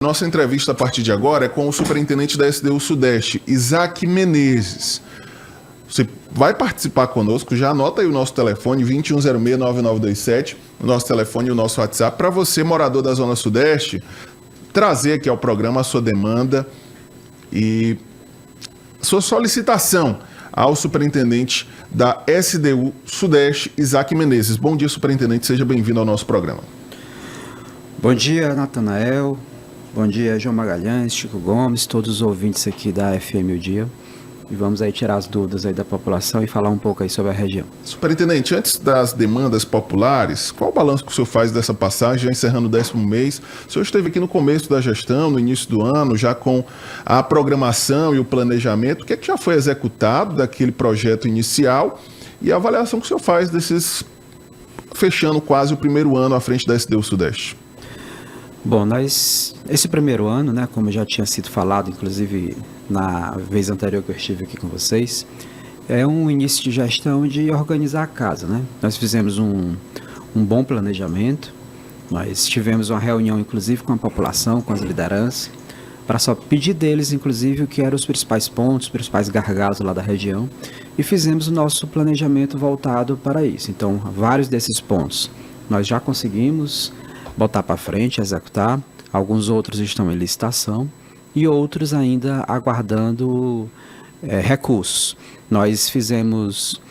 Nossa entrevista a partir de agora é com o superintendente da SDU Sudeste, Isaac Menezes. Você vai participar conosco, já anota aí o nosso telefone, 2106-9927, o nosso telefone e o nosso WhatsApp, para você, morador da Zona Sudeste, trazer aqui ao programa a sua demanda e sua solicitação ao superintendente da SDU Sudeste, Isaac Menezes. Bom dia, superintendente, seja bem-vindo ao nosso programa. Bom dia, Natanael. Bom dia, João Magalhães, Chico Gomes, todos os ouvintes aqui da FM O Dia. E vamos aí tirar as dúvidas aí da população e falar um pouco aí sobre a região. Superintendente, antes das demandas populares, qual o balanço que o senhor faz dessa passagem, já encerrando o 10º mês? O senhor esteve aqui no começo da gestão, no início do ano, já com a programação e o planejamento. O que é que já foi executado daquele projeto inicial e a avaliação que o senhor faz desses, fechando quase o primeiro ano à frente da SDU Sudeste? Bom, esse primeiro ano, né, como já tinha sido falado, inclusive na vez anterior que eu estive aqui com vocês, é um início de gestão de organizar a casa, né? Nós fizemos um bom planejamento, nós tivemos uma reunião, inclusive, com a população, com as lideranças, para só pedir deles, inclusive, o que eram os principais pontos, os principais gargalos lá da região, e fizemos o nosso planejamento voltado para isso. Então, vários desses pontos nós já conseguimos botar para frente, executar. Alguns outros estão em licitação e outros ainda aguardando recursos. Nós fizemos,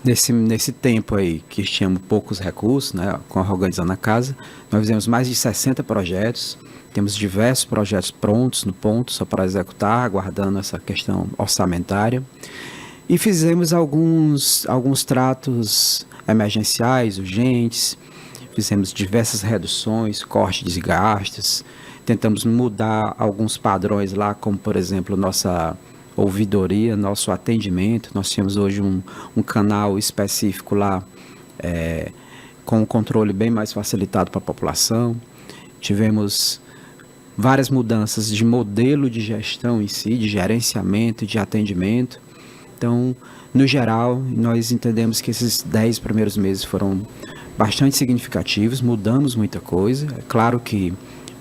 nesse tempo aí que tínhamos poucos recursos, né, com a Organizando a Casa, nós fizemos mais de 60 projetos, temos diversos projetos prontos no ponto, só para executar, aguardando essa questão orçamentária. E fizemos alguns tratos emergenciais, urgentes. Fizemos diversas reduções, cortes de gastos, tentamos mudar alguns padrões lá, como, por exemplo, nossa ouvidoria, nosso atendimento. Nós tínhamos hoje um canal específico lá, com um controle bem mais facilitado para a população. Tivemos várias mudanças de modelo de gestão em si, de gerenciamento, de atendimento. Então, no geral, nós entendemos que esses 10 primeiros meses foram bastante significativos, mudamos muita coisa. É claro que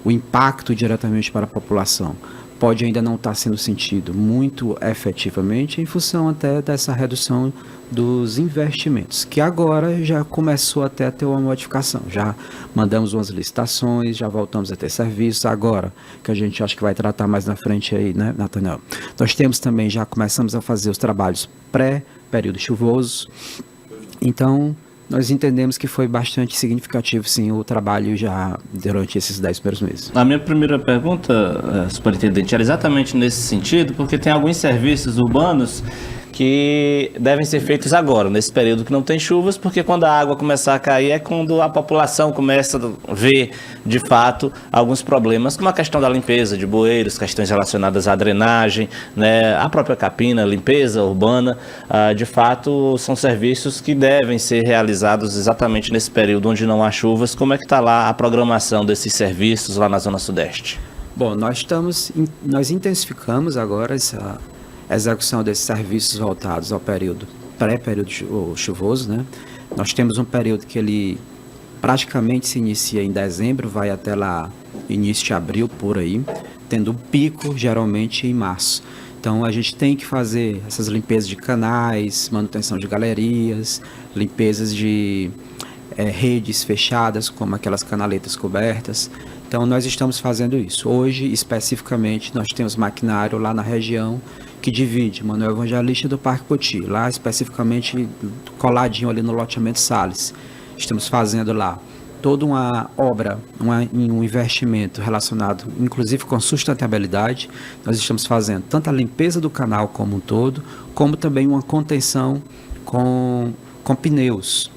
o impacto diretamente para a população pode ainda não estar sendo sentido muito efetivamente em função até dessa redução dos investimentos, que agora já começou até a ter uma modificação. Já mandamos umas licitações, já voltamos a ter serviços, agora que a gente acha que vai tratar mais na frente aí, né, Natanael? Nós temos também, já começamos a fazer os trabalhos pré-período chuvoso, então nós entendemos que foi bastante significativo, sim, o trabalho já durante esses 10 primeiros meses. A minha primeira pergunta, superintendente, era exatamente nesse sentido, porque tem alguns serviços urbanos que devem ser feitos agora, nesse período que não tem chuvas, porque quando a água começar a cair é quando a população começa a ver, de fato, alguns problemas, como a questão da limpeza de bueiros, questões relacionadas à drenagem, né, a própria capina, limpeza urbana. De fato, são serviços que devem ser realizados exatamente nesse período onde não há chuvas. Como é que está lá a programação desses serviços lá na Zona Sudeste? Bom, nós intensificamos agora essa execução desses serviços voltados ao período pré-período chuvoso, né? Nós temos um período que ele praticamente se inicia em dezembro, vai até lá início de abril, por aí, tendo um pico geralmente em março. Então a gente tem que fazer essas limpezas de canais, manutenção de galerias, limpezas de redes fechadas, como aquelas canaletas cobertas. Então nós estamos fazendo isso. Hoje, especificamente, nós temos maquinário lá na região que divide Manuel Evangelista do Parque Poti, lá especificamente coladinho ali no loteamento Salles. Estamos fazendo lá toda uma obra, um investimento relacionado inclusive com sustentabilidade. Nós estamos fazendo tanto a limpeza do canal como um todo, como também uma contenção com pneus.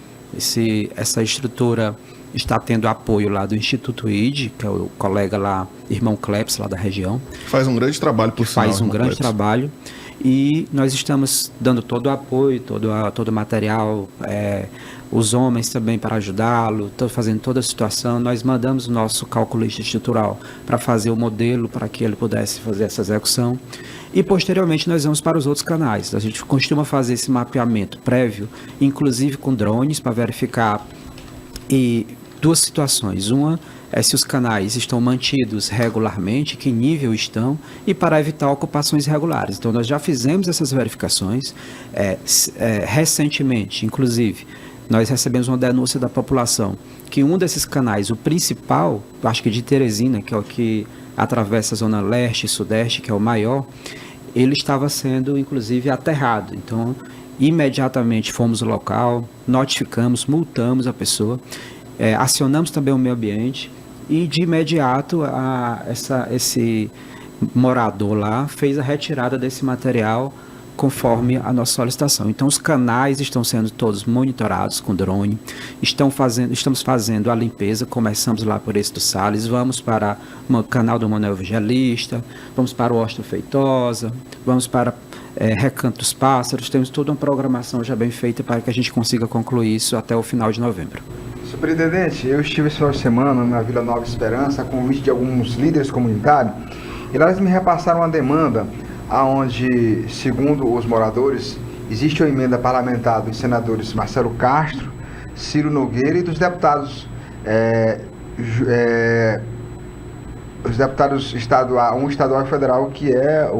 Essa estrutura está tendo apoio lá do Instituto ID, que é o colega lá, irmão Cleps, lá da região. Faz um grande trabalho por sinal. Faz um grande trabalho. E nós estamos dando todo o apoio, todo o material, os homens também para ajudá-lo, fazendo toda a situação. Nós mandamos o nosso calculista estrutural para fazer o modelo, para que ele pudesse fazer essa execução. E posteriormente nós vamos para os outros canais. A gente costuma fazer esse mapeamento prévio, inclusive com drones, para verificar e duas situações. Uma é se os canais estão mantidos regularmente, que nível estão, e para evitar ocupações irregulares. Então, nós já fizemos essas verificações. Recentemente, inclusive, nós recebemos uma denúncia da população que um desses canais, o principal, acho que de Teresina, que é o que atravessa a zona leste e sudeste, que é o maior, ele estava sendo, inclusive, aterrado. Então, imediatamente fomos ao local, notificamos, multamos a pessoa, acionamos também o meio ambiente e, de imediato, esse morador lá fez a retirada desse material conforme a nossa solicitação. Então, os canais estão sendo todos monitorados com drone, estamos fazendo a limpeza, começamos lá por esse do Salles, vamos para o canal do Manuel Evangelista, vamos para o Washington Feitosa, vamos para Recanto dos Pássaros, temos toda uma programação já bem feita para que a gente consiga concluir isso até o final de novembro. Superintendente, eu estive esse final de semana na Vila Nova Esperança, a convite de alguns líderes comunitários, e lá eles me repassaram uma demanda aonde, segundo os moradores, existe uma emenda parlamentar dos senadores Marcelo Castro, Ciro Nogueira e dos deputados os deputados estadual, um estadual e federal, que é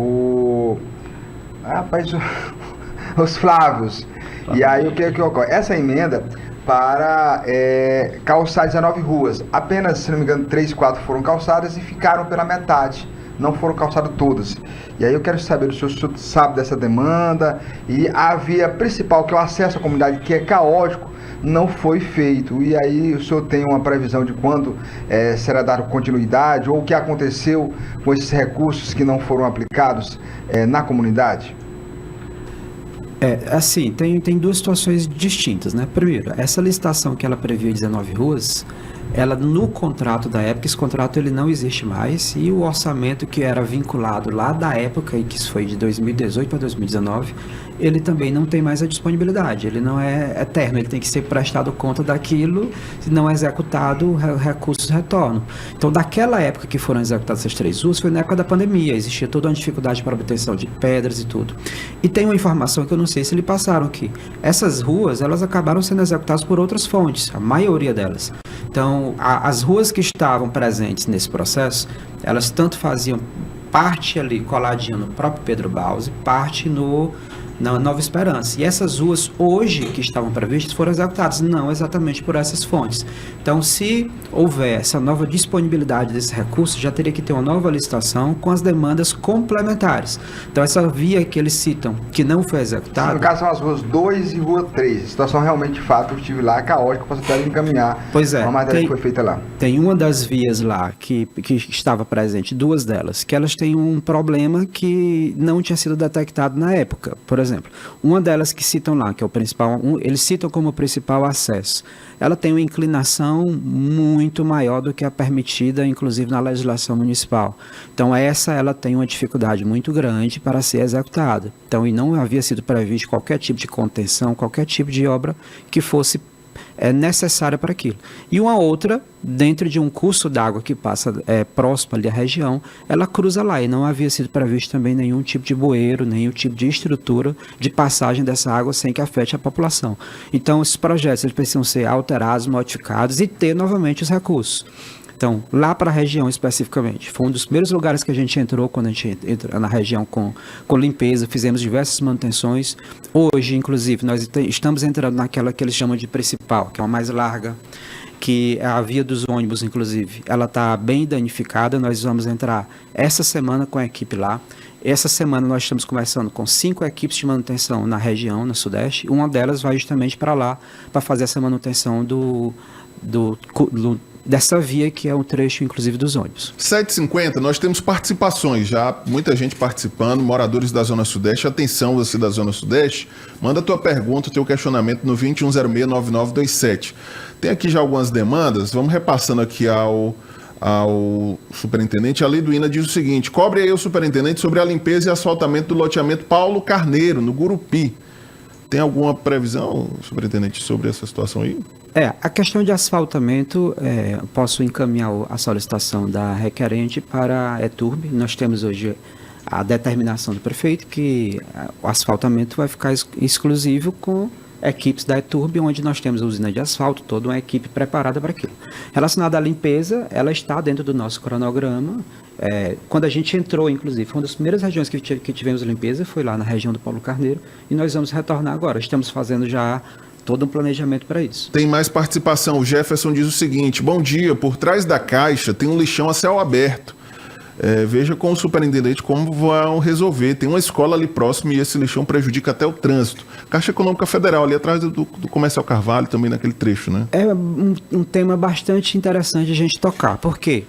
os Flávios. E aí o que ocorre? Essa emenda para calçar 19 ruas, apenas, se não me engano, 3, 4 foram calçadas e ficaram pela metade, não foram calçadas todas. E aí eu quero saber, o senhor sabe dessa demanda, e a via principal, que é o acesso à comunidade, que é caótico, não foi feito. E aí o senhor tem uma previsão de quando será dada continuidade, ou o que aconteceu com esses recursos que não foram aplicados na comunidade? Assim, tem duas situações distintas, né? Primeiro, essa licitação que ela previa 19 ruas, ela no contrato da época, esse contrato ele não existe mais, e o orçamento que era vinculado lá da época, e que isso foi de 2018 para 2019, ele também não tem mais a disponibilidade, ele não é eterno, ele tem que ser prestado conta daquilo, se não é executado, recursos retornam. Então, daquela época que foram executadas essas 3 ruas, foi na época da pandemia, existia toda uma dificuldade para obtenção de pedras e tudo. E tem uma informação que eu não sei se lhe passaram aqui. Essas ruas, elas acabaram sendo executadas por outras fontes, a maioria delas. Então, as ruas que estavam presentes nesse processo, elas tanto faziam parte ali coladinha no próprio Pedro Bausi, parte na Nova Esperança. E essas ruas hoje que estavam previstas foram executadas não exatamente por essas fontes. Então, se houver essa nova disponibilidade desses recursos, já teria que ter uma nova licitação com as demandas complementares. Então, essa via que eles citam, que não foi executada... No caso, são as ruas 2 e rua 3. A situação realmente, de fato, eu estive lá, caótica, posso até encaminhar uma matéria que foi feita lá. Tem uma das vias lá que estava presente, 2 delas, que elas têm um problema que não tinha sido detectado na época. Por exemplo, uma delas que citam lá, que é o principal, eles citam como principal acesso, ela tem uma inclinação muito maior do que a permitida, inclusive na legislação municipal. Então ela tem uma dificuldade muito grande para ser executada. Então, e não havia sido previsto qualquer tipo de contenção, qualquer tipo de obra que fosse necessária para aquilo. E uma outra, dentro de um curso d'água que passa próximo ali à região, ela cruza lá, e não havia sido previsto também nenhum tipo de bueiro, nenhum tipo de estrutura de passagem dessa água sem que afete a população. Então, esses projetos eles precisam ser alterados, modificados e ter novamente os recursos. Então, lá para a região especificamente, foi um dos primeiros lugares que a gente entrou quando a gente entra na região com limpeza, fizemos diversas manutenções. Hoje, inclusive, nós estamos entrando naquela que eles chamam de principal, que é uma mais larga, que é a via dos ônibus, inclusive. Ela está bem danificada, nós vamos entrar essa semana com a equipe lá. Essa semana nós estamos começando com 5 equipes de manutenção na região, no Sudeste. Uma delas vai justamente para lá, para fazer essa manutenção dessa via, que é um trecho, inclusive, dos ônibus. 7h50, nós temos participações já, muita gente participando, moradores da Zona Sudeste. Atenção, você da Zona Sudeste, manda tua pergunta, teu questionamento no 2106-9927. Tem aqui já algumas demandas, vamos repassando aqui ao superintendente. A Liduína diz o seguinte: cobre aí o superintendente sobre a limpeza e asfaltamento do loteamento Paulo Carneiro, no Gurupi. Tem alguma previsão, superintendente, sobre essa situação aí? A questão de asfaltamento, posso encaminhar a solicitação da requerente para a ETURB. Nós temos hoje a determinação do prefeito que o asfaltamento vai ficar exclusivo com equipes da ETURB, onde nós temos a usina de asfalto, toda uma equipe preparada para aquilo. Relacionada à limpeza, ela está dentro do nosso cronograma. Quando a gente entrou, inclusive, foi uma das primeiras regiões que tivemos limpeza, foi lá na região do Paulo Carneiro, e nós vamos retornar agora. Estamos fazendo já todo um planejamento para isso. Tem mais participação. O Jefferson diz o seguinte: bom dia, por trás da caixa tem um lixão a céu aberto. Veja com o superintendente como vão resolver. Tem uma escola ali próximo e esse lixão prejudica até o trânsito. Caixa Econômica Federal, ali atrás do Comercial Carvalho, também naquele trecho, né? É um tema bastante interessante a gente tocar. Por quê?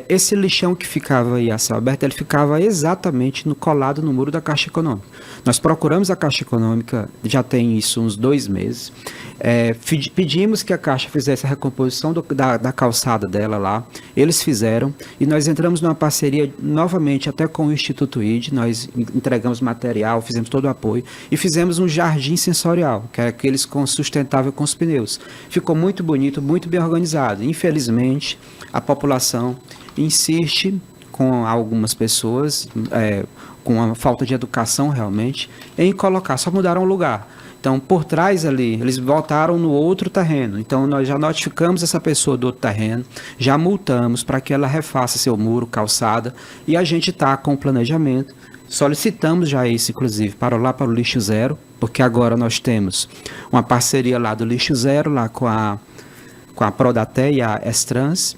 Esse lixão que ficava aí a céu aberto, ele ficava exatamente colado no muro da Caixa Econômica. Nós procuramos a Caixa Econômica, já tem isso uns 2 meses, pedimos que a Caixa fizesse a recomposição da calçada dela lá, eles fizeram, e nós entramos numa parceria novamente até com o Instituto ID, nós entregamos material, fizemos todo o apoio, e fizemos um jardim sensorial, que é aqueles sustentável com os pneus. Ficou muito bonito, muito bem organizado. Infelizmente, a população insiste com algumas pessoas, com a falta de educação realmente, em colocar, só mudaram o lugar. Então, por trás ali, eles voltaram no outro terreno. Então, nós já notificamos essa pessoa do outro terreno, já multamos para que ela refaça seu muro, calçada, e a gente está com o planejamento. Solicitamos já isso, inclusive, para o Lixo Zero, porque agora nós temos uma parceria lá do Lixo Zero, lá com a Prodaté e a Estrans,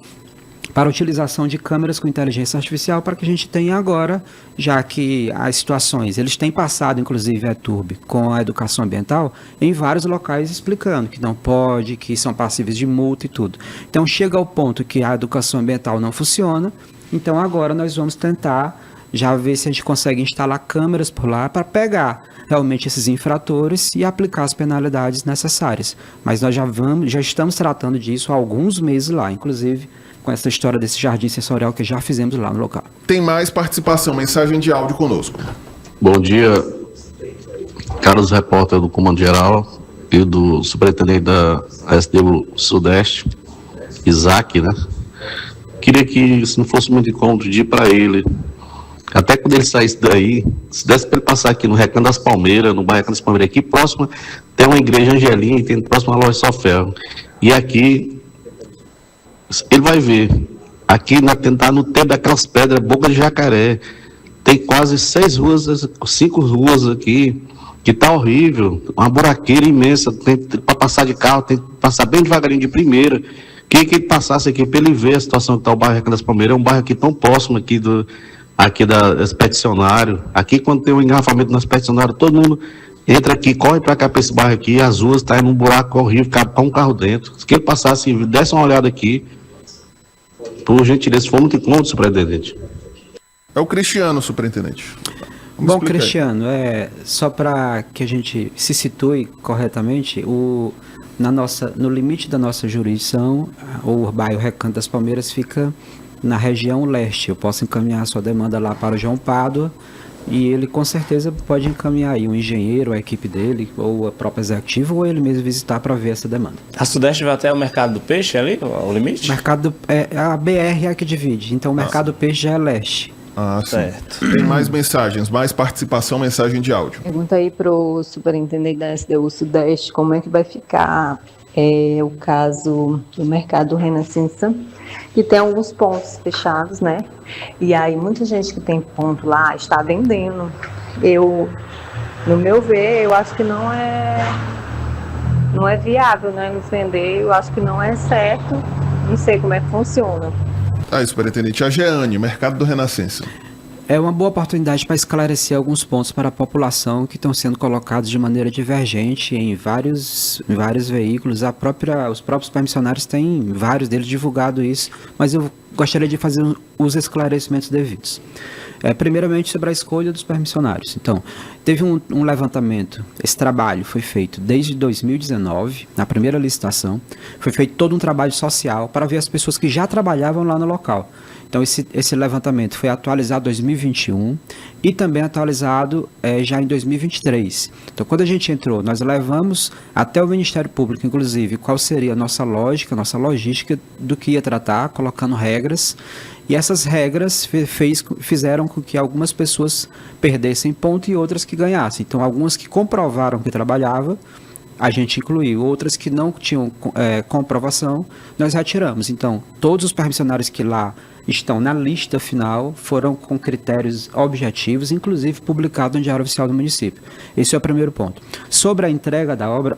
para a utilização de câmeras com inteligência artificial, para que a gente tenha agora, já que as situações, eles têm passado, inclusive, a ETURB com a educação ambiental, em vários locais explicando que não pode, que são passíveis de multa e tudo. Então, chega ao ponto que a educação ambiental não funciona, então agora nós vamos tentar já ver se a gente consegue instalar câmeras por lá para pegar realmente esses infratores e aplicar as penalidades necessárias. Mas nós já estamos tratando disso há alguns meses lá, inclusive com essa história desse jardim sensorial que já fizemos lá no local. Tem mais participação, mensagem de áudio conosco. Bom dia, caros repórteres do Comando Geral e do superintendente da SDU Sudeste, Isaac, né? Queria que, se não fosse muito incômodo, pedir para ele, até quando ele saísse daí, se desse para ele passar aqui no Recanto das Palmeiras, no bairro Recanto das Palmeiras, aqui próximo tem uma igreja Angelim, tem próximo a loja Só Ferro. E aqui ele vai ver, aqui tá no tempo daquelas pedras, boca de jacaré, tem quase 5 ruas aqui, que tá horrível, uma buraqueira imensa, tem para passar de carro, tem que passar bem devagarinho de primeira. Queria que ele passasse aqui para ele ver a situação que tá o bairro Recanto das Palmeiras, é um bairro aqui tão próximo aqui da expedicionário. Aqui quando tem um engarrafamento no expedicionário, todo mundo entra aqui, corre para cá para esse bairro aqui, as ruas tá num buraco horrível, cabe para um carro dentro. Se ele passasse, desse uma olhada aqui, por gentileza, se for muito incômodo, superintendente. É o Cristiano, superintendente. Bom, Cristiano, só para que a gente se situe corretamente, no limite da nossa jurisdição, o bairro Recanto das Palmeiras fica na região leste. Eu posso encaminhar a sua demanda lá para o João Pádua e ele com certeza pode encaminhar aí um engenheiro, a equipe dele, ou a própria executiva, ou ele mesmo visitar para ver essa demanda. A Sudeste vai até o Mercado do Peixe ali, o limite? A BR é a que divide, então o Mercado do Peixe já é leste. Ah, sim. Certo. Tem mais mensagens, mais participação, mensagem de áudio. Pergunta aí para o superintendente da SDU Sudeste como é que vai ficar o caso do Mercado Renascença, que tem alguns pontos fechados, né? E aí muita gente que tem ponto lá está vendendo. No meu ver, eu acho que não é viável, né, nos vender. Eu acho que não é certo. Não sei como é que funciona. Aí, superintendente, a Jeane, Mercado do Renascença. É uma boa oportunidade para esclarecer alguns pontos para a população que estão sendo colocados de maneira divergente em vários veículos. Os próprios permissionários têm vários deles divulgado isso, mas eu gostaria de fazer os esclarecimentos devidos. Primeiramente, sobre a escolha dos permissionários. Então, teve um levantamento, esse trabalho foi feito desde 2019, na primeira licitação, foi feito todo um trabalho social para ver as pessoas que já trabalhavam lá no local. Então, esse levantamento foi atualizado em 2021 e também atualizado já em 2023. Então, quando a gente entrou, nós levamos até o Ministério Público, inclusive, qual seria a nossa lógica, nossa logística do que ia tratar, colocando regras. E essas regras fizeram com que algumas pessoas perdessem ponto e outras que ganhassem. Então, algumas que comprovaram que trabalhava, a gente incluiu. Outras que não tinham comprovação, nós retiramos. Então, todos os permissionários que lá estão na lista final foram com critérios objetivos, inclusive publicados no Diário Oficial do Município. Esse é o primeiro ponto. Sobre a entrega da obra,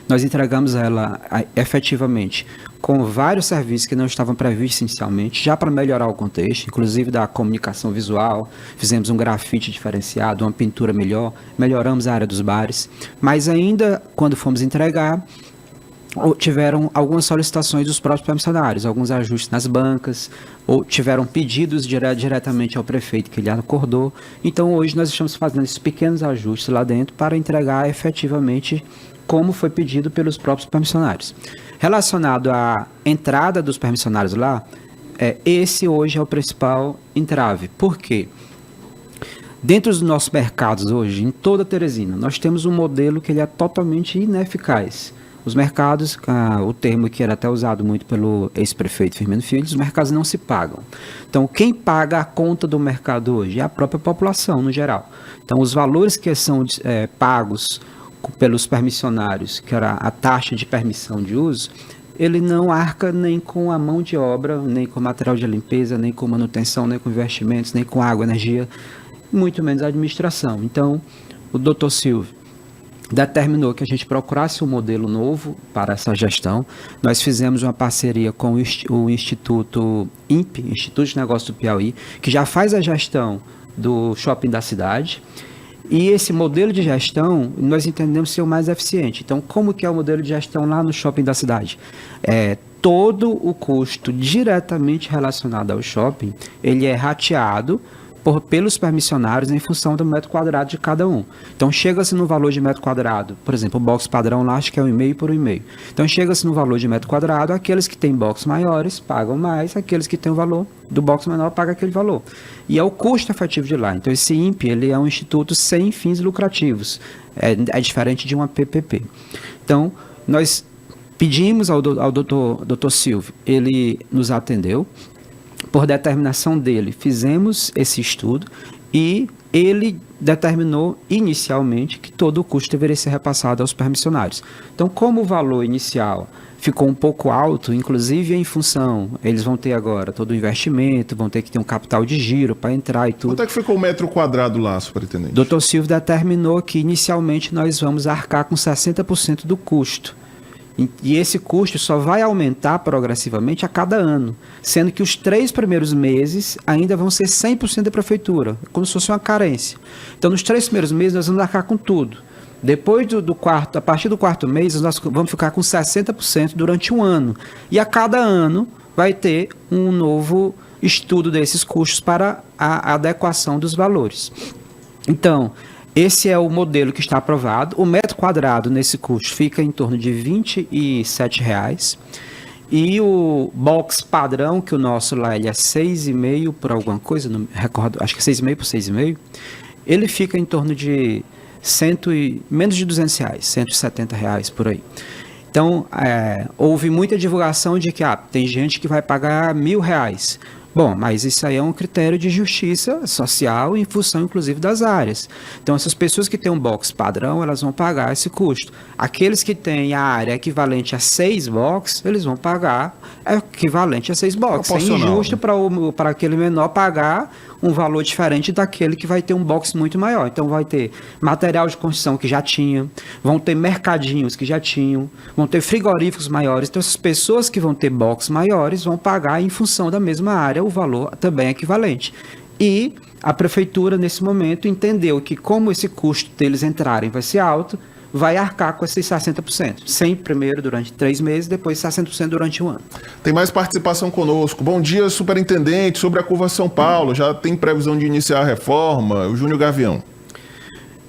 nós entregamos ela efetivamente com vários serviços que não estavam previstos inicialmente, já para melhorar o contexto, inclusive da comunicação visual, fizemos um grafite diferenciado, uma pintura melhor, melhoramos a área dos bares, mas ainda quando fomos entregar, tiveram algumas solicitações dos próprios permissionários, alguns ajustes nas bancas, ou tiveram pedidos diretamente ao prefeito que ele acordou. Então hoje nós estamos fazendo esses pequenos ajustes lá dentro para entregar efetivamente como foi pedido pelos próprios permissionários. Relacionado à entrada dos permissionários lá, esse hoje é o principal entrave. Por quê? Dentro dos nossos mercados hoje, em toda Teresina, nós temos um modelo que ele é totalmente ineficaz. Os mercados, o termo que era até usado muito pelo ex-prefeito Firmino Filho, os mercados não se pagam. Então, quem paga a conta do mercado hoje é a própria população, no geral. Então, os valores que são pagos pelos permissionários, que era a taxa de permissão de uso, ele não arca nem com a mão de obra, nem com material de limpeza, nem com manutenção, nem com investimentos, nem com água, energia, muito menos a administração. Então, o doutor Silvio determinou que a gente procurasse um modelo novo para essa gestão. Nós fizemos uma parceria com o Instituto INPE, Instituto de Negócios do Piauí, que já faz a gestão do shopping da cidade. E esse modelo de gestão, nós entendemos ser o mais eficiente. Então, como que é o modelo de gestão lá no shopping da cidade? Todo o custo diretamente relacionado ao shopping, ele é rateado pelos permissionários em função do metro quadrado de cada um. Então, chega-se no valor de metro quadrado, por exemplo, o box padrão lá acho que é 1,5 por 1,5. Então, chega-se no valor de metro quadrado, aqueles que têm box maiores pagam mais, aqueles que têm o valor do box menor pagam aquele valor. E é o custo efetivo de lá. Então, esse INPE, ele é um instituto sem fins lucrativos. É diferente de uma PPP. Então, nós pedimos ao doutor Silvio, ele nos atendeu. Por determinação dele, fizemos esse estudo e ele determinou inicialmente que todo o custo deveria ser repassado aos permissionários. Então, como o valor inicial ficou um pouco alto, inclusive em função, eles vão ter agora todo o investimento, vão ter que ter um capital de giro para entrar e tudo. Quanto é que ficou o metro quadrado lá, superintendente? Doutor Silvio determinou que inicialmente nós vamos arcar com 60% do custo. E esse custo só vai aumentar progressivamente a cada ano, sendo que os 3 primeiros meses ainda vão ser 100% da prefeitura, como se fosse uma carência. Então, nos 3 primeiros meses, nós vamos arcar com tudo. Depois a partir do 4º mês, nós vamos ficar com 60% durante um ano. E a cada ano vai ter um novo estudo desses custos para a adequação dos valores. Então, esse é o modelo que está aprovado. O metro quadrado nesse custo fica em torno de R$ 27,00. E o box padrão, que o nosso lá ele é 6,5 por alguma coisa, não me recordo, acho que é 6,5 por 6,5, ele fica em torno de menos de R$ 200,00, R$ 170,00 por aí. Então, houve muita divulgação de que tem gente que vai pagar R$ 1.000. Bom, mas isso aí é um critério de justiça social em função, inclusive, das áreas. Então, essas pessoas que têm um box padrão, elas vão pagar esse custo. Aqueles que têm a área equivalente a 6 boxes, eles vão pagar equivalente a 6 boxes. É injusto para aquele menor pagar um valor diferente daquele que vai ter um box muito maior. Então, vai ter material de construção que já tinha, vão ter mercadinhos que já tinham, vão ter frigoríficos maiores. Então, essas pessoas que vão ter box maiores vão pagar em função da mesma área o valor também equivalente. E a prefeitura, nesse momento, entendeu que como esse custo deles entrarem vai ser alto, vai arcar com esses 60%. 100 primeiro durante 3 meses, depois 60% durante um ano. Tem mais participação conosco. Bom dia, superintendente. Sobre a Curva São Paulo, já tem previsão de iniciar a reforma? O Júnior Gavião.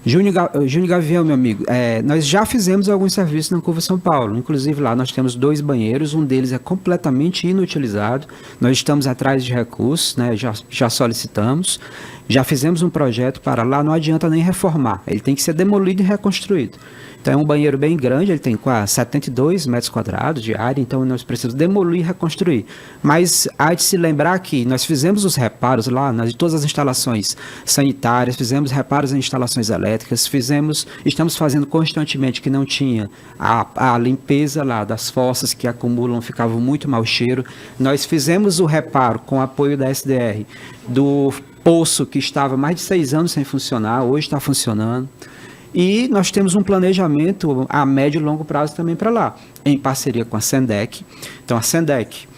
Júnior Gavião, meu amigo, nós já fizemos alguns serviços na Curva São Paulo. Inclusive lá nós temos 2 banheiros, um deles é completamente inutilizado. Nós estamos atrás de recursos, né? Já solicitamos. Já fizemos um projeto para lá, não adianta nem reformar. Ele tem que ser demolido e reconstruído. Então é um banheiro bem grande, ele tem quase 72 metros quadrados de área, então nós precisamos demolir e reconstruir. Mas há de se lembrar que nós fizemos os reparos lá nas todas as instalações sanitárias, fizemos reparos em instalações elétricas, estamos fazendo constantemente que não tinha a limpeza lá das fossas que acumulam, ficavam muito mau cheiro. Nós fizemos o reparo com o apoio da SDR do poço que estava mais de 6 anos sem funcionar, hoje está funcionando. E nós temos um planejamento a médio e longo prazo também para lá, em parceria com a SENDEC. Então, a SENDEC,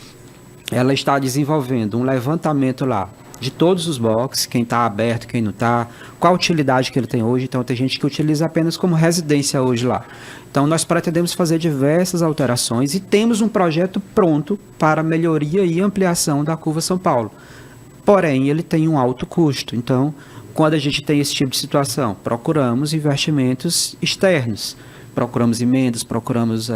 ela está desenvolvendo um levantamento lá de todos os boxes, quem está aberto, quem não está, qual a utilidade que ele tem hoje. Então, tem gente que utiliza apenas como residência hoje lá. Então, nós pretendemos fazer diversas alterações e temos um projeto pronto para melhoria e ampliação da Curva São Paulo. Porém, ele tem um alto custo. Então, quando a gente tem esse tipo de situação, procuramos investimentos externos, procuramos emendas, procuramos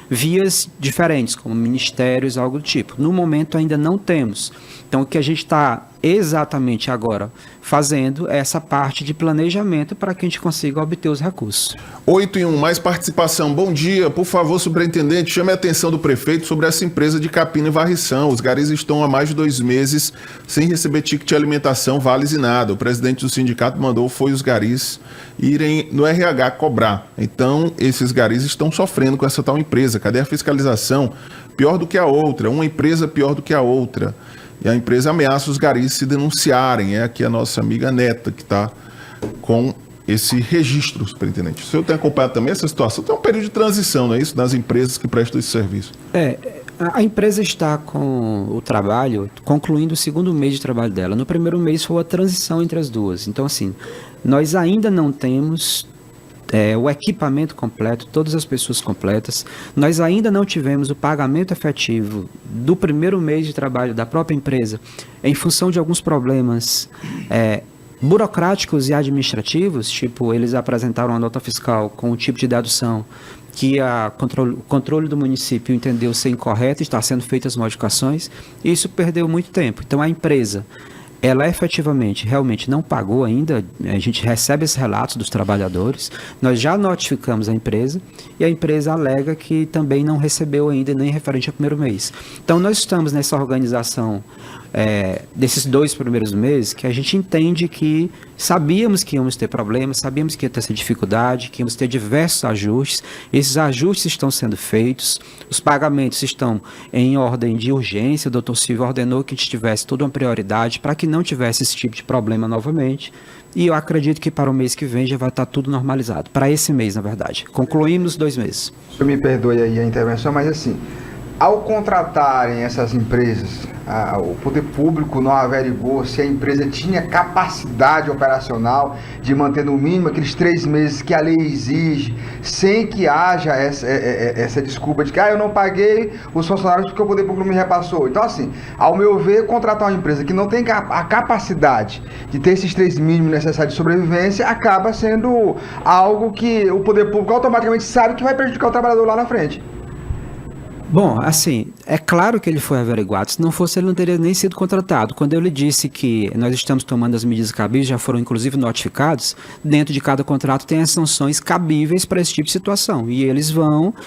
vias diferentes, como ministérios, algo do tipo. No momento ainda não temos. Então, o que a gente está exatamente agora fazendo é essa parte de planejamento para que a gente consiga obter os recursos. 8 em 1, mais participação. Bom dia, por favor, superintendente, chame a atenção do prefeito sobre essa empresa de capina e varrição. Os garis estão há mais de 2 meses sem receber ticket de alimentação, vales e nada. O presidente do sindicato mandou foi os garis irem no RH cobrar. Então, esses garis estão sofrendo com essa tal empresa. Cadê a fiscalização? Pior do que a outra, uma empresa pior do que a outra. E a empresa ameaça os garis se denunciarem. É aqui a nossa amiga Neta que está com esse registro, superintendente. O senhor tem acompanhado também essa situação? Tem um período de transição, não é isso? Das empresas que prestam esse serviço. A empresa está com o trabalho, concluindo o 2º mês de trabalho dela. No primeiro mês foi a transição entre as duas. Então, assim, nós ainda não temos o equipamento completo, todas as pessoas completas. Nós ainda não tivemos o pagamento efetivo do primeiro mês de trabalho da própria empresa, em função de alguns problemas burocráticos e administrativos, tipo, eles apresentaram uma nota fiscal com o tipo de dedução que o controle do município entendeu ser incorreto, está sendo feitas modificações, e isso perdeu muito tempo. Então, a empresa, ela efetivamente, realmente não pagou ainda, a gente recebe esses relatos dos trabalhadores, nós já notificamos a empresa e a empresa alega que também não recebeu ainda nem referente ao primeiro mês. Então, nós estamos nessa organização desses 2 primeiros meses que a gente entende que sabíamos que íamos ter problemas, sabíamos que ia ter essa dificuldade, que íamos ter diversos ajustes, esses ajustes estão sendo feitos, os pagamentos estão em ordem de urgência, o doutor Silvio ordenou que a gente tivesse toda uma prioridade para que não tivesse esse tipo de problema novamente, e eu acredito que para o mês que vem já vai estar tudo normalizado, para esse mês na verdade, concluímos 2 meses. O senhor me perdoe aí a intervenção, mas assim, ao contratarem essas empresas, o poder público não averigou se a empresa tinha capacidade operacional de manter no mínimo aqueles 3 meses que a lei exige, sem que haja essa desculpa de que eu não paguei os funcionários porque o poder público me repassou. Então, assim, ao meu ver, contratar uma empresa que não tem a capacidade de ter esses 3 mínimos necessários de sobrevivência acaba sendo algo que o poder público automaticamente sabe que vai prejudicar o trabalhador lá na frente. Bom, assim, é claro que ele foi averiguado, se não fosse ele não teria nem sido contratado. Quando eu lhe disse que nós estamos tomando as medidas cabíveis, já foram inclusive notificados, dentro de cada contrato tem as sanções cabíveis para esse tipo de situação, e eles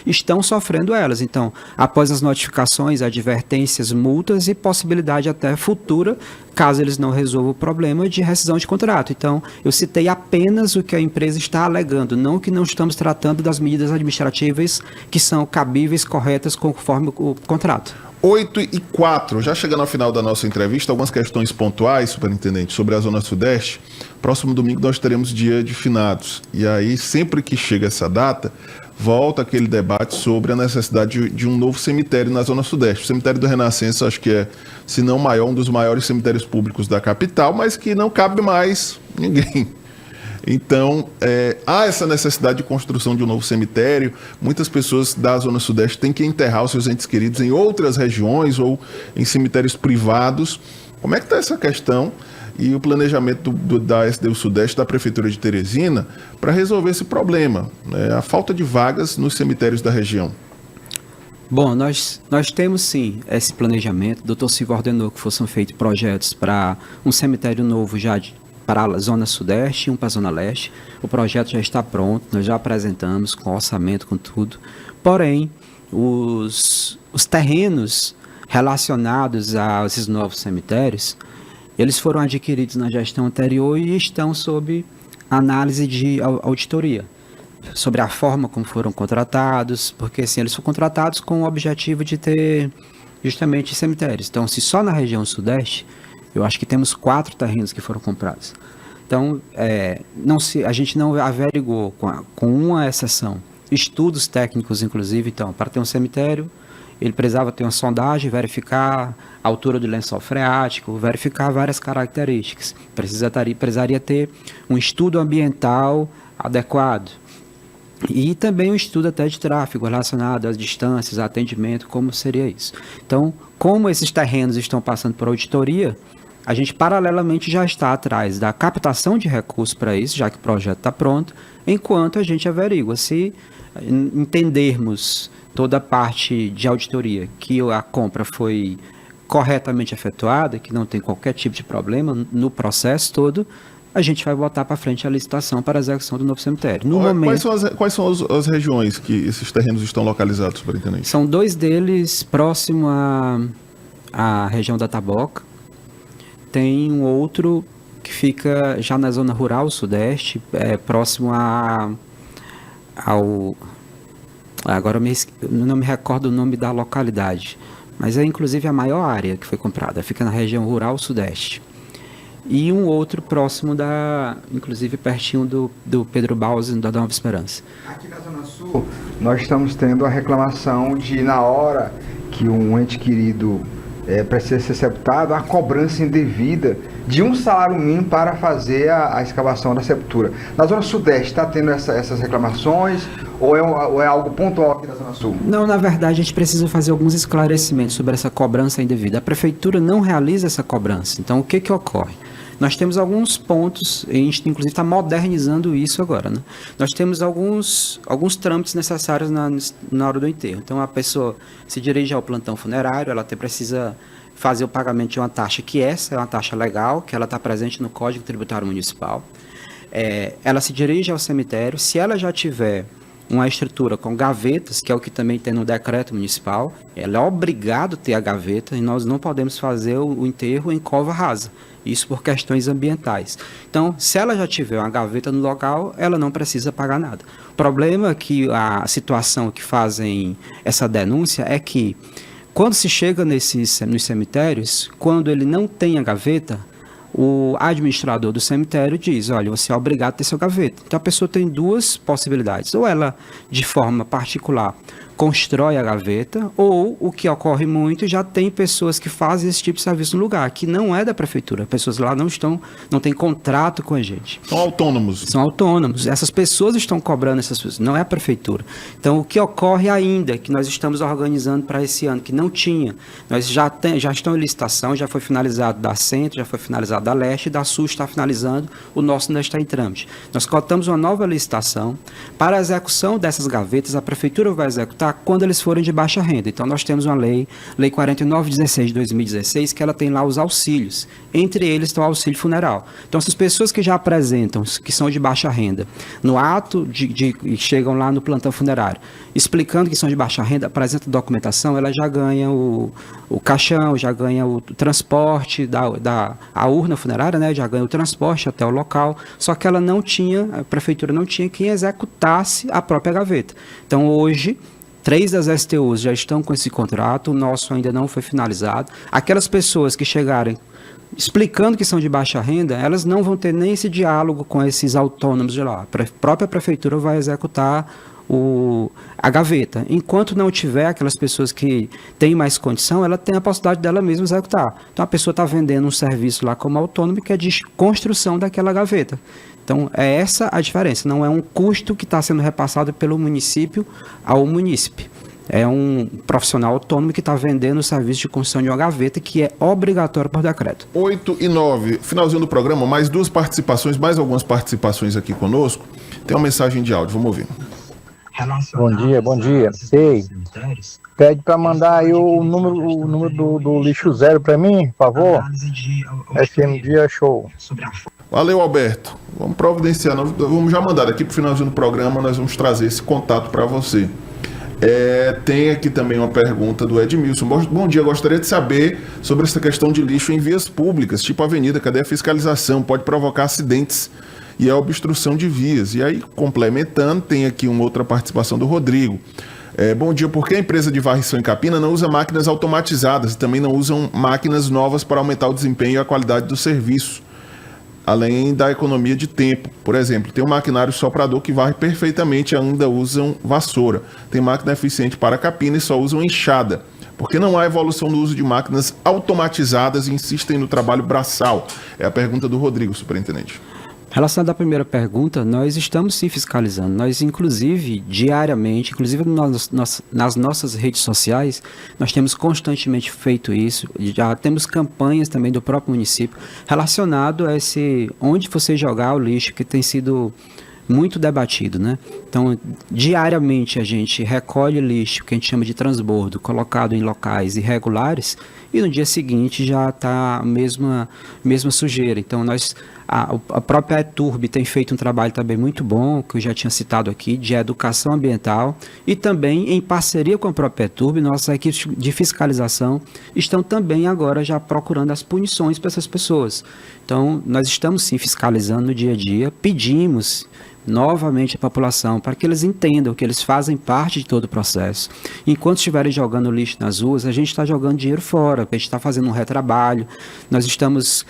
estão sofrendo elas. Então, após as notificações, advertências, multas e possibilidade até futura, caso eles não resolvam o problema, de rescisão de contrato. Então, eu citei apenas o que a empresa está alegando, não que não estamos tratando das medidas administrativas que são cabíveis, corretas, conforme o contrato. 8h04, já chegando ao final da nossa entrevista, algumas questões pontuais, superintendente, sobre a Zona Sudeste. Próximo domingo nós teremos dia de finados. E aí, sempre que chega essa data, volta aquele debate sobre a necessidade de um novo cemitério na Zona Sudeste. O cemitério do Renascença, acho que é, se não maior, um dos maiores cemitérios públicos da capital, mas que não cabe mais ninguém. Então, há essa necessidade de construção de um novo cemitério. Muitas pessoas da Zona Sudeste têm que enterrar os seus entes queridos em outras regiões ou em cemitérios privados. Como é que está essa questão e o planejamento da SDU Sudeste, da Prefeitura de Teresina, para resolver esse problema, a falta de vagas nos cemitérios da região? Bom, nós temos sim esse planejamento. O doutor Silvio ordenou que fossem feitos projetos para um cemitério novo já para a Zona Sudeste e um para a Zona Leste. O projeto já está pronto, nós já apresentamos com orçamento, com tudo. Porém, os terrenos relacionados a esses novos cemitérios, eles foram adquiridos na gestão anterior e estão sob análise de auditoria, sobre a forma como foram contratados, porque assim, eles foram contratados com o objetivo de ter justamente cemitérios. Então, se só na região Sudeste, eu acho que temos 4 terrenos que foram comprados. Então, a gente não averigou, com uma exceção, estudos técnicos, inclusive. Então, para ter um cemitério, ele precisava ter uma sondagem, verificar a altura do lençol freático, verificar várias características. Precisaria ter um estudo ambiental adequado. E também um estudo até de tráfego relacionado às distâncias, atendimento, como seria isso. Então, como esses terrenos estão passando por auditoria, a gente paralelamente já está atrás da captação de recursos para isso, já que o projeto está pronto, enquanto a gente averigua. Se entendermos toda a parte de auditoria, que a compra foi corretamente efetuada, que não tem qualquer tipo de problema no processo todo, a gente vai botar para frente a licitação para a execução do novo cemitério. No momento, quais são as regiões que esses terrenos estão localizados, superintendente? São 2 deles próximo à região da Taboca. Tem um outro que fica já na zona rural sudeste, próximo ao... Agora eu não me recordo o nome da localidade, mas é inclusive a maior área que foi comprada, fica na região rural sudeste. E um outro próximo inclusive pertinho do Pedro Bausen, da Nova Esperança. Aqui na Zona Sul, nós estamos tendo a reclamação de, na hora que um ente querido precisa ser sepultado, a cobrança indevida de um salário mínimo para fazer a escavação da sepultura. Na Zona Sudeste, está tendo essas reclamações ou é algo pontual aqui na Zona Sul? Não, na verdade, a gente precisa fazer alguns esclarecimentos sobre essa cobrança indevida. A Prefeitura não realiza essa cobrança. Então, o que ocorre? Nós temos alguns pontos, a gente inclusive está modernizando isso agora, né? Nós temos alguns trâmites necessários na hora do enterro. Então, a pessoa se dirige ao plantão funerário, ela precisa fazer o pagamento de uma taxa, que essa é uma taxa legal, que ela está presente no Código Tributário Municipal. Ela se dirige ao cemitério, se ela já tiver uma estrutura com gavetas, que é o que também tem no decreto municipal, ela é obrigada a ter a gaveta e nós não podemos fazer o enterro em cova rasa. Isso por questões ambientais. Então, se ela já tiver uma gaveta no local, ela não precisa pagar nada. O problema é que a situação que fazem essa denúncia é que, quando se chega nos cemitérios, quando ele não tem a gaveta, o administrador do cemitério diz, olha, você é obrigado a ter sua gaveta. Então, a pessoa tem 2 possibilidades. Ou ela, de forma particular, constrói a gaveta, ou, o que ocorre muito, já tem pessoas que fazem esse tipo de serviço no lugar, que não é da prefeitura. Pessoas lá não têm contrato com a gente. São autônomos. São autônomos. Essas pessoas estão cobrando essas pessoas, não é a prefeitura. Então, o que ocorre ainda, que nós estamos organizando para esse ano, que não tinha, nós já estão em licitação, já foi finalizado da Centro, já foi finalizado da Leste, e da Sul está finalizando, o nosso ainda está em trâmite. Nós cotamos uma nova licitação para a execução dessas gavetas, a prefeitura vai executar quando eles forem de baixa renda. Então, nós temos uma lei 4916 de 2016, que ela tem lá os auxílios. Entre eles está o auxílio funeral. Então, essas pessoas que já apresentam, que são de baixa renda, no ato chegam lá no plantão funerário, explicando que são de baixa renda, apresentam documentação, ela já ganha o caixão, já ganha o transporte a urna funerária, né? Já ganha o transporte até o local, só que a prefeitura não tinha quem executasse a própria gaveta. Então, hoje, 3 das STUs já estão com esse contrato, o nosso ainda não foi finalizado. Aquelas pessoas que chegarem explicando que são de baixa renda, elas não vão ter nem esse diálogo com esses autônomos de lá. A própria prefeitura vai executar a gaveta. Enquanto não tiver aquelas pessoas que têm mais condição, ela tem a possibilidade dela mesma executar. Então, a pessoa está vendendo um serviço lá como autônomo, que é de construção daquela gaveta. Então, é essa a diferença. Não é um custo que está sendo repassado pelo município ao munícipe. É um profissional autônomo que está vendendo o serviço de construção de uma gaveta, que é obrigatório por decreto. 8 e 9, finalzinho do programa, mais algumas participações aqui conosco. Tem uma mensagem de áudio, vamos ouvir. Bom dia. Ei, pede para mandar aí o número do lixo zero para mim, por favor. FM Dia Show. Valeu, Alberto. Vamos providenciar, vamos já mandar aqui para o finalzinho do programa, nós vamos trazer esse contato para você. Tem aqui também uma pergunta do Edmilson. Bom dia, gostaria de saber sobre essa questão de lixo em vias públicas, tipo avenida, cadê a fiscalização? Pode provocar acidentes e a obstrução de vias. E aí, complementando, tem aqui uma outra participação do Rodrigo. Bom dia, por que a empresa de varrição em Capina não usa máquinas automatizadas e também não usam máquinas novas para aumentar o desempenho e a qualidade do serviço, além da economia de tempo? Por exemplo, tem um maquinário soprador que varre perfeitamente e ainda usam vassoura. Tem máquina eficiente para Capina e só usam enxada. Por que não há evolução no uso de máquinas automatizadas e insistem no trabalho braçal? É a pergunta do Rodrigo, superintendente. Relacionado à primeira pergunta, nós estamos sim fiscalizando. Nós, inclusive, diariamente, inclusive nas nossas redes sociais, nós temos constantemente feito isso. Já temos campanhas também do próprio município relacionado a onde você jogar o lixo, que tem sido muito debatido, né? Então, diariamente a gente recolhe lixo, que a gente chama de transbordo, colocado em locais irregulares, e no dia seguinte já está a mesma sujeira. Então, a própria ETURB tem feito um trabalho também muito bom, que eu já tinha citado aqui, de educação ambiental, e também em parceria com a própria ETURB, nossas equipes de fiscalização estão também agora já procurando as punições para essas pessoas. Então, nós estamos sim fiscalizando no dia a dia, pedimos novamente a população para que eles entendam que eles fazem parte de todo o processo. Enquanto estiverem jogando lixo nas ruas, a gente está jogando dinheiro fora, a gente está fazendo um retrabalho, nós estamos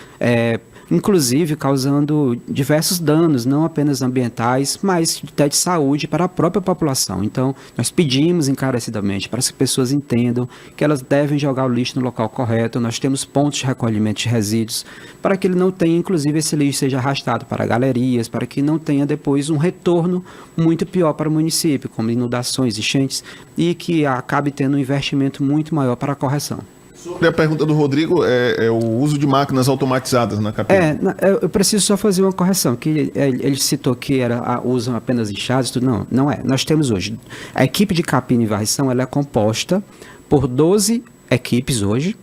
inclusive causando diversos danos, não apenas ambientais, mas até de saúde para a própria população. Então, nós pedimos encarecidamente para que as pessoas entendam que elas devem jogar o lixo no local correto. Nós temos pontos de recolhimento de resíduos para que ele não tenha, inclusive, esse lixo seja arrastado para galerias, para que não tenha depois um retorno muito pior para o município, como inundações, enchentes, e que acabe tendo um investimento muito maior para a correção. Sobre a pergunta do Rodrigo, é o uso de máquinas automatizadas na Capina. Eu preciso só fazer uma correção, que ele citou que usam apenas enxadas, tudo. Não é. Nós temos hoje, a equipe de Capina e varrição, ela é composta por 12 equipes hoje.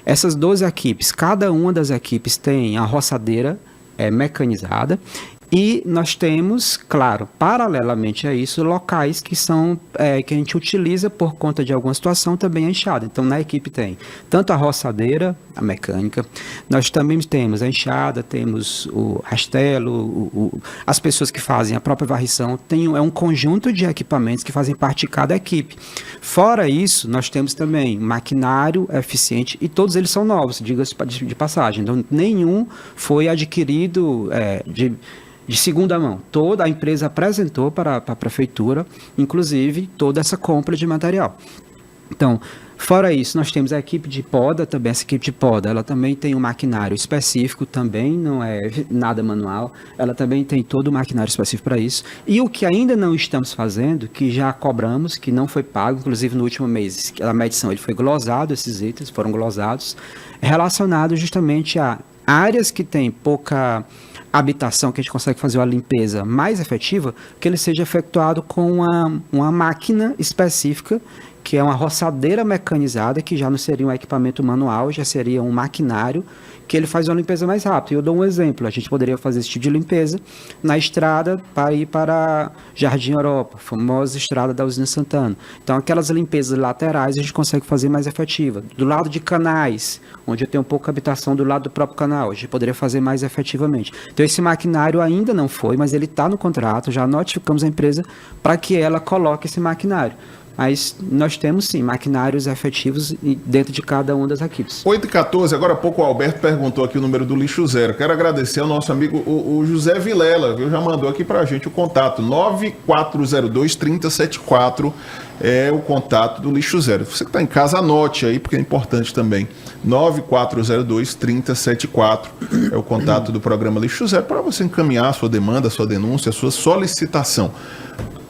Essas 12 equipes, cada uma das equipes tem a roçadeira mecanizada. E nós temos, claro, paralelamente a isso, locais que são que a gente utiliza por conta de alguma situação também a enxada. Então, na equipe tem tanto a roçadeira, a mecânica, nós também temos a enxada, temos o rastelo, as pessoas que fazem a própria varrição. É um conjunto de equipamentos que fazem parte de cada equipe. Fora isso, nós temos também maquinário eficiente e todos eles são novos, diga-se de passagem. Então, nenhum foi adquirido de segunda mão. Toda a empresa apresentou para a prefeitura, inclusive, toda essa compra de material. Então, fora isso, nós temos a equipe de poda, também essa equipe de poda, ela também tem um maquinário específico, também não é nada manual, ela também tem todo o maquinário específico para isso. E o que ainda não estamos fazendo, que já cobramos, que não foi pago, inclusive no último mês, a medição, ele foi glosado, esses itens foram glosados, relacionado justamente a áreas que têm pouca habitação, que a gente consegue fazer uma limpeza mais efetiva, que ele seja efetuado com uma máquina específica, que é uma roçadeira mecanizada, que já não seria um equipamento manual, já seria um maquinário, que ele faz uma limpeza mais rápida. Eu dou um exemplo, a gente poderia fazer esse tipo de limpeza na estrada para ir para Jardim Europa, a famosa estrada da Usina Santana. Então, aquelas limpezas laterais a gente consegue fazer mais efetiva. Do lado de canais, onde eu tenho pouca habitação do lado do próprio canal, a gente poderia fazer mais efetivamente. Então, esse maquinário ainda não foi, mas ele está no contrato, já notificamos a empresa para que ela coloque esse maquinário. Mas nós temos sim maquinários efetivos dentro de cada uma das equipes. 8h14, agora há pouco o Alberto perguntou aqui o número do lixo zero. Quero agradecer ao nosso amigo o José Vilela, que já mandou aqui pra gente o contato. 9402-3074 é o contato do lixo zero. Você que está em casa, anote aí, porque é importante também. 9402-3074 é o contato do programa Lixo Zero para você encaminhar a sua demanda, a sua denúncia, a sua solicitação.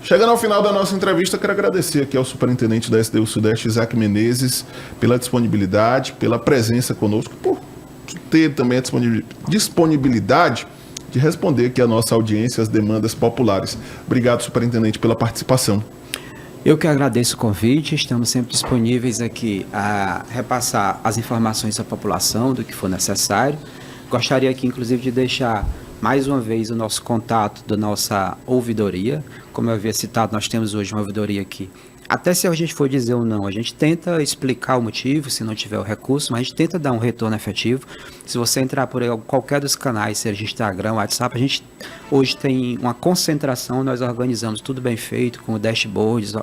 Chegando ao final da nossa entrevista, quero agradecer aqui ao superintendente da SDU Sudeste, Isaac Menezes, pela disponibilidade, pela presença conosco, por ter também a disponibilidade de responder aqui a nossa audiência, as demandas populares. Obrigado, superintendente, pela participação. Eu que agradeço o convite, estamos sempre disponíveis aqui a repassar as informações à população do que for necessário. Gostaria aqui, inclusive, de deixar mais uma vez o nosso contato da nossa ouvidoria. Como eu havia citado, nós temos hoje uma ouvidoria aqui. Até se a gente for dizer ou não, a gente tenta explicar o motivo, se não tiver o recurso, mas a gente tenta dar um retorno efetivo. Se você entrar por qualquer dos canais, seja Instagram, WhatsApp, a gente hoje tem uma concentração, nós organizamos tudo bem feito, com dashboards,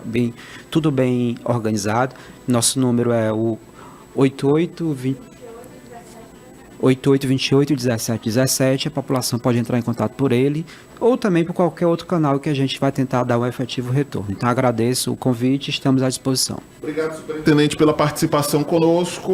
tudo bem organizado. Nosso número é o 8828-1717, a população pode entrar em contato por ele ou também por qualquer outro canal que a gente vai tentar dar um efetivo retorno. Então agradeço o convite, estamos à disposição. Obrigado, superintendente, pela participação conosco.